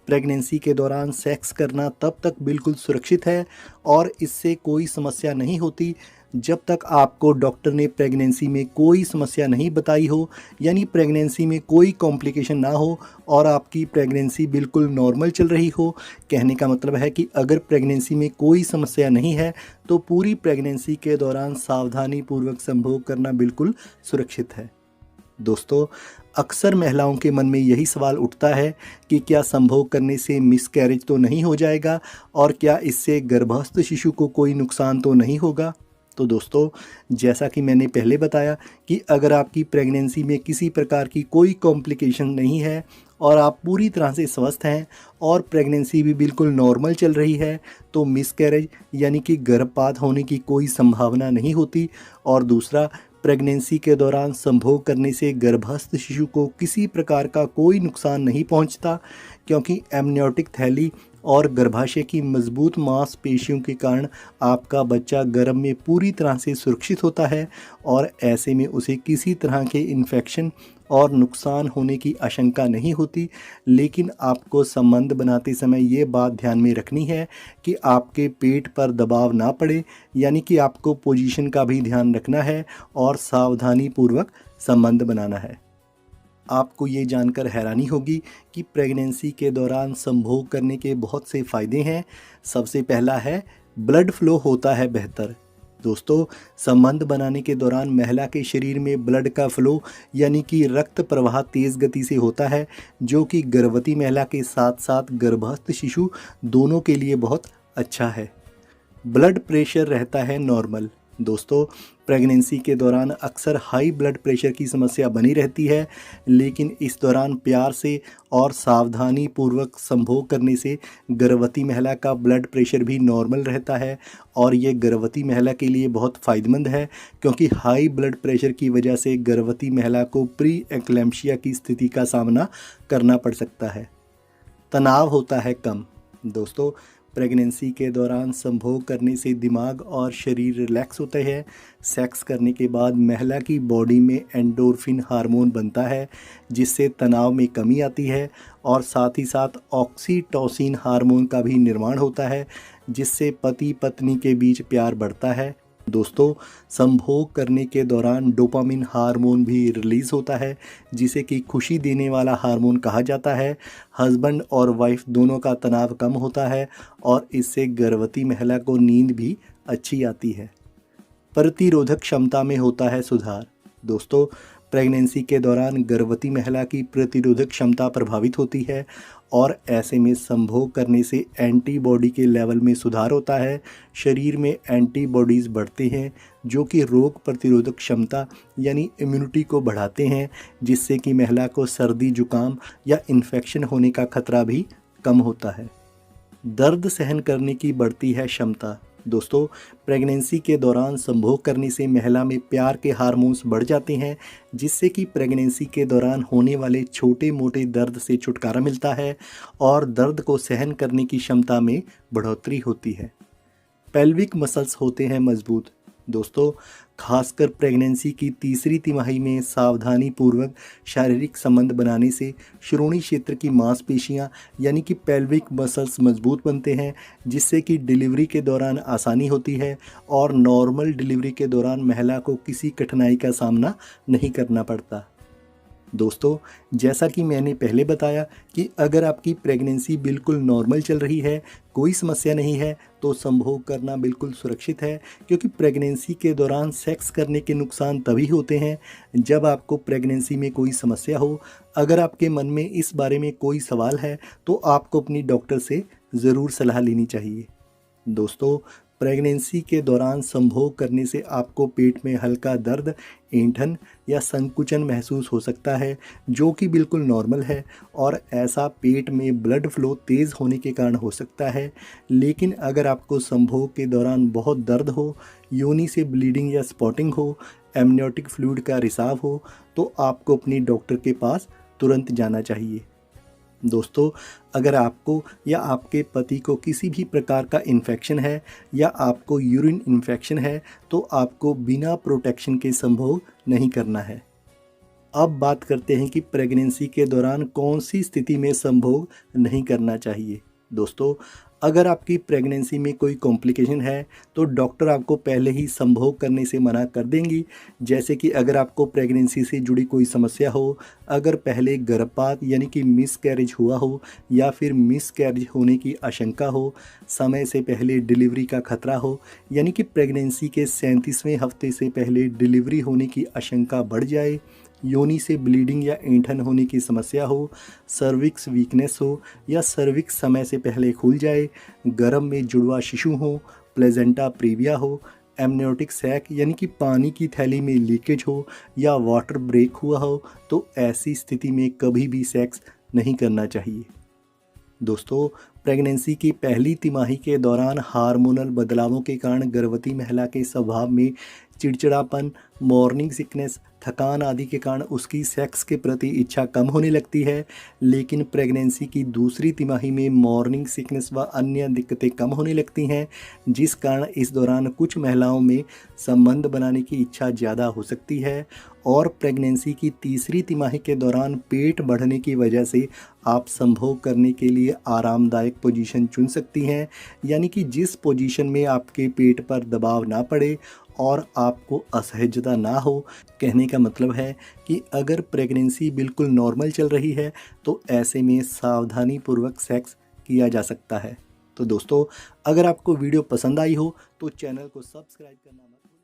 Pregnancy के दौरान sex करना तब तक बिल्कुल सुरक्षित है और इससे कोई समस्या नहीं होती जब तक आपको डॉक्टर ने प्रेगनेंसी में कोई समस्या नहीं बताई हो, यानी प्रेगनेंसी में कोई कॉम्प्लिकेशन ना हो और आपकी प्रेगनेंसी बिल्कुल नॉर्मल चल रही हो। कहने का मतलब है कि अगर प्रेगनेंसी में कोई समस्या नहीं है तो पूरी प्रेगनेंसी के दौरान सावधानीपूर्वक संभोग करना बिल्कुल सुरक्षित है। दोस्तों, अक्सर महिलाओं के मन में यही सवाल उठता है कि क्या संभोग करने से मिसकैरेज तो नहीं हो जाएगा और क्या इससे गर्भस्थ शिशु को कोई नुकसान तो नहीं होगा। तो दोस्तों, जैसा कि मैंने पहले बताया कि अगर आपकी प्रेगनेंसी में किसी प्रकार की कोई कॉम्प्लिकेशन नहीं है और आप पूरी तरह से स्वस्थ हैं और प्रेगनेंसी भी बिल्कुल नॉर्मल चल रही है तो मिसकैरेज यानी कि गर्भपात होने की कोई संभावना नहीं होती। और दूसरा, प्रेगनेंसी के दौरान संभोग करने से गर्भस्थ शिशु को किसी प्रकार का कोई नुकसान नहीं पहुंचता, क्योंकि एमनियोटिक थैली और गर्भाशय की मजबूत मांसपेशियों के कारण आपका बच्चा गर्भ में पूरी तरह से सुरक्षित होता है और ऐसे में उसे किसी तरह के इन्फेक्शन और नुकसान होने की आशंका नहीं होती। लेकिन आपको संबंध बनाते समय ये बात ध्यान में रखनी है कि आपके पेट पर दबाव ना पड़े, यानी कि आपको पोजीशन का भी ध्यान रखना है और सावधानीपूर्वक संबंध बनाना है। आपको ये जानकर हैरानी होगी कि प्रेगनेंसी के दौरान संभोग करने के बहुत से फ़ायदे हैं। सबसे पहला है, ब्लड फ्लो होता है बेहतर। दोस्तों, संबंध बनाने के दौरान महिला के शरीर में ब्लड का फ्लो यानी कि रक्त प्रवाह तेज़ गति से होता है, जो कि गर्भवती महिला के साथ साथ गर्भस्थ शिशु दोनों के लिए बहुत अच्छा है। ब्लड प्रेशर रहता है नॉर्मल। दोस्तों, प्रेगनेंसी के दौरान अक्सर हाई ब्लड प्रेशर की समस्या बनी रहती है, लेकिन इस दौरान प्यार से और सावधानी पूर्वक संभोग करने से गर्भवती महिला का ब्लड प्रेशर भी नॉर्मल रहता है और ये गर्भवती महिला के लिए बहुत फ़ायदेमंद है, क्योंकि हाई ब्लड प्रेशर की वजह से गर्भवती महिला को प्री एक्लेम्पशिया की स्थिति का सामना करना पड़ सकता है। तनाव होता है कम। दोस्तों, प्रेगनेंसी के दौरान संभोग करने से दिमाग और शरीर रिलैक्स होते हैं। सेक्स करने के बाद महिला की बॉडी में एंडोर्फिन हार्मोन बनता है, जिससे तनाव में कमी आती है और साथ ही साथ ऑक्सीटोसिन हार्मोन का भी निर्माण होता है, जिससे पति पत्नी के बीच प्यार बढ़ता है। दोस्तों, संभोग करने के दौरान डोपामिन हार्मोन भी रिलीज़ होता है, जिसे कि खुशी देने वाला हार्मोन कहा जाता है। हस्बैंड और वाइफ दोनों का तनाव कम होता है और इससे गर्भवती महिला को नींद भी अच्छी आती है। प्रतिरोधक क्षमता में होता है सुधार। दोस्तों, प्रेगनेंसी के दौरान गर्भवती महिला की प्रतिरोधक क्षमता प्रभावित होती है और ऐसे में संभोग करने से एंटीबॉडी के लेवल में सुधार होता है। शरीर में एंटीबॉडीज़ बढ़ते हैं, जो कि रोग प्रतिरोधक क्षमता यानी इम्यूनिटी को बढ़ाते हैं, जिससे कि महिला को सर्दी जुकाम या इन्फेक्शन होने का खतरा भी कम होता है। दर्द सहन करने की बढ़ती है क्षमता। दोस्तों, प्रेगनेंसी के दौरान संभोग करने से महिला में प्यार के हार्मोन्स बढ़ जाते हैं, जिससे कि प्रेगनेंसी के दौरान होने वाले छोटे मोटे दर्द से छुटकारा मिलता है और दर्द को सहन करने की क्षमता में बढ़ोतरी होती है। पेल्विक मसल्स होते हैं मजबूत। दोस्तों, खासकर प्रेगनेंसी की तीसरी तिमाही में सावधानी पूर्वक शारीरिक संबंध बनाने से श्रोणि क्षेत्र की मांसपेशियां यानी कि पेल्विक मसल्स मजबूत बनते हैं, जिससे कि डिलीवरी के दौरान आसानी होती है और नॉर्मल डिलीवरी के दौरान महिला को किसी कठिनाई का सामना नहीं करना पड़ता। दोस्तों, जैसा कि मैंने पहले बताया कि अगर आपकी प्रेगनेंसी बिल्कुल नॉर्मल चल रही है, कोई समस्या नहीं है, तो संभोग करना बिल्कुल सुरक्षित है, क्योंकि प्रेगनेंसी के दौरान सेक्स करने के नुकसान तभी होते हैं जब आपको प्रेगनेंसी में कोई समस्या हो। अगर आपके मन में इस बारे में कोई सवाल है तो आपको अपनी डॉक्टर से ज़रूर सलाह लेनी चाहिए। दोस्तों, प्रेगनेंसी के दौरान संभोग करने से आपको पेट में हल्का दर्द, ऐंठन या संकुचन महसूस हो सकता है, जो कि बिल्कुल नॉर्मल है और ऐसा पेट में ब्लड फ्लो तेज़ होने के कारण हो सकता है। लेकिन अगर आपको संभोग के दौरान बहुत दर्द हो, योनि से ब्लीडिंग या स्पॉटिंग हो, एमनियोटिक फ्लूइड का रिसाव हो, तो आपको अपनी डॉक्टर के पास तुरंत जाना चाहिए। दोस्तों, अगर आपको या आपके पति को किसी भी प्रकार का इन्फेक्शन है या आपको यूरिन इन्फेक्शन है, तो आपको बिना प्रोटेक्शन के संभोग नहीं करना है। अब बात करते हैं कि प्रेगनेंसी के दौरान कौन सी स्थिति में संभोग नहीं करना चाहिए। दोस्तों, अगर आपकी प्रेगनेंसी में कोई कॉम्प्लिकेशन है तो डॉक्टर आपको पहले ही संभोग करने से मना कर देंगी। जैसे कि अगर आपको प्रेगनेंसी से जुड़ी कोई समस्या हो, अगर पहले गर्भपात यानी कि मिसकैरेज हुआ हो या फिर मिसकैरेज होने की आशंका हो, समय से पहले डिलीवरी का खतरा हो यानी कि प्रेगनेंसी के 37वें हफ्ते से पहले डिलीवरी होने की आशंका बढ़ जाए, योनि से ब्लीडिंग या ऐंठन होने की समस्या हो, सर्विक्स वीकनेस हो या सर्विक्स समय से पहले खुल जाए, गर्भ में जुड़वा शिशु हो, प्लेजेंटा प्रीविया हो, एमनियोटिक सैक यानी कि पानी की थैली में लीकेज हो या वाटर ब्रेक हुआ हो, तो ऐसी स्थिति में कभी भी सेक्स नहीं करना चाहिए। दोस्तों, प्रेगनेंसी की पहली तिमाही के दौरान हार्मोनल बदलावों के कारण गर्भवती महिला के स्वभाव में चिड़चिड़ापन, मॉर्निंग सिकनेस, थकान आदि के कारण उसकी सेक्स के प्रति इच्छा कम होने लगती है। लेकिन प्रेगनेंसी की दूसरी तिमाही में मॉर्निंग सिकनेस व अन्य दिक्कतें कम होने लगती हैं, जिस कारण इस दौरान कुछ महिलाओं में संबंध बनाने की इच्छा ज़्यादा हो सकती है। और प्रेगनेंसी की तीसरी तिमाही के दौरान पेट बढ़ने की वजह से आप संभोग करने के लिए आरामदायक पोजीशन चुन सकती हैं, यानी कि जिस पोजीशन में आपके पेट पर दबाव ना पड़े और आपको असहजता ना हो। कहने का मतलब है कि अगर प्रेगनेंसी बिल्कुल नॉर्मल चल रही है तो ऐसे में सावधानीपूर्वक सेक्स किया जा सकता है। तो दोस्तों, अगर आपको वीडियो पसंद आई हो तो चैनल को सब्सक्राइब करना मत भूलिए।